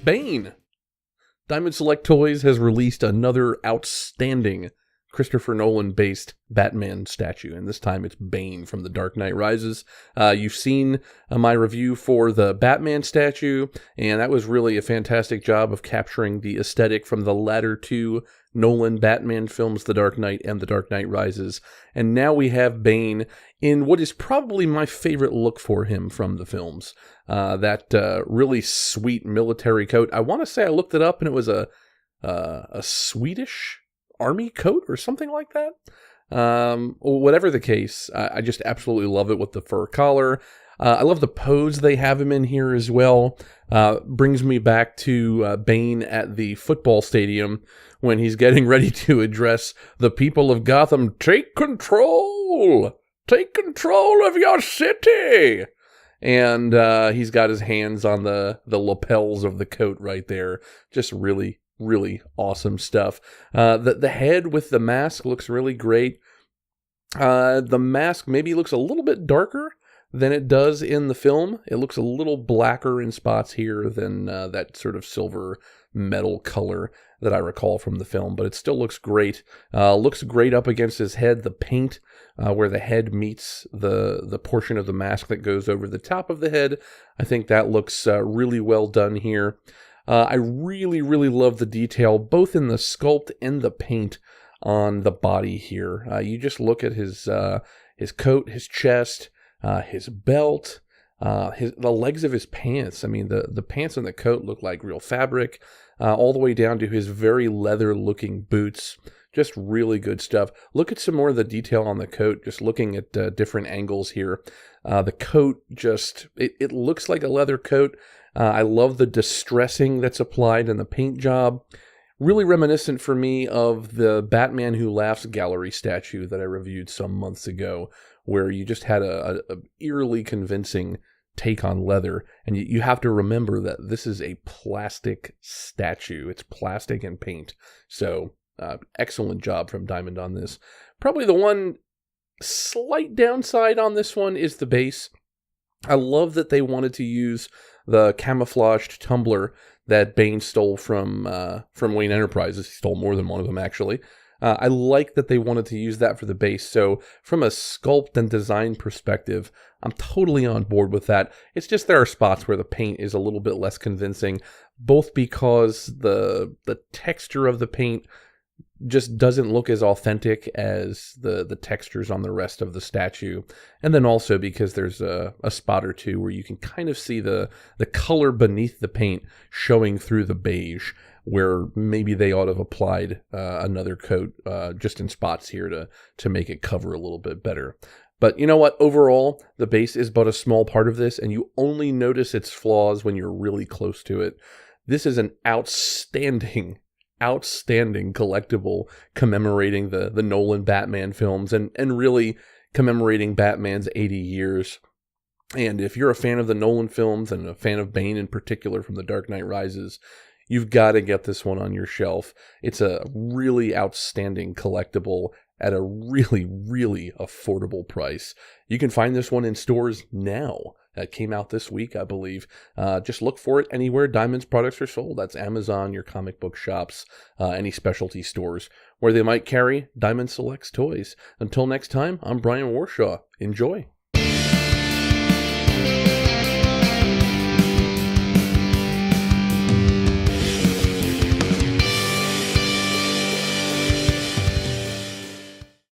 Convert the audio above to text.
Bane. Diamond Select Toys has released another outstanding Christopher Nolan-based Batman statue, and this time it's Bane from The Dark Knight Rises. You've seen my review for the Batman statue, and that was really a fantastic job of capturing the aesthetic from the latter two Nolan Batman films, The Dark Knight and The Dark Knight Rises. And now we have Bane in what is probably my favorite look for him from the films. That really sweet military coat. I want to say I looked it up and it was a Swedish army coat or something like that. Whatever the case, I just absolutely love it with the fur collar. I love the pose they have him in here as well. Brings me back to Bane at the football stadium when he's getting ready to address the people of Gotham. Take control! Take control of your city! And he's got his hands on the lapels of the coat right there. Just really, really awesome stuff. The head with the mask looks really great. The mask maybe looks a little bit darker than it does in the film. It looks a little blacker in spots here than that sort of silver metal color that I recall from the film, but it still looks great. Looks great up against his head. The paint where the head meets the portion of the mask that goes over the top of the head, I think that looks really well done here. I really, really love the detail, both in the sculpt and the paint on the body here. You just look at his coat, his chest, his belt, the legs of his pants. I mean, the pants and the coat look like real fabric, all the way down to his very leather-looking boots. Just really good stuff. Look at some more of the detail on the coat, just looking at different angles here. The coat just, it looks like a leather coat. I love the distressing that's applied in the paint job. Really reminiscent for me of the Batman Who Laughs gallery statue that I reviewed some months ago, where you just had a eerily convincing take on leather. And you have to remember that this is a plastic statue. It's plastic and paint. So excellent job from Diamond on this. Probably the one slight downside on this one is the base. I love that they wanted to use the camouflaged tumbler that Bane stole from Wayne Enterprises. He stole more than one of them, actually. I like that they wanted to use that for the base. So from a sculpt and design perspective, I'm totally on board with that. It's just there are spots where the paint is a little bit less convincing, both because the texture of the paint just doesn't look as authentic as the textures on the rest of the statue. And then also because there's a spot or two where you can kind of see the color beneath the paint showing through the beige, where maybe they ought to have applied another coat just in spots here to make it cover a little bit better. But you know what? Overall, the base is but a small part of this, and you only notice its flaws when you're really close to it. This is an outstanding collectible commemorating the Nolan Batman films and really commemorating Batman's 80 years. And if you're a fan of the Nolan films and a fan of Bane in particular from The Dark Knight Rises, you've got to get this one on your shelf. It's a really outstanding collectible at a really, really affordable price. You can find this one in stores now. That came out this week, I believe. Just look for it anywhere Diamond's products are sold. That's Amazon, your comic book shops, any specialty stores where they might carry Diamond Selects toys. Until next time, I'm Brian Warshaw. Enjoy.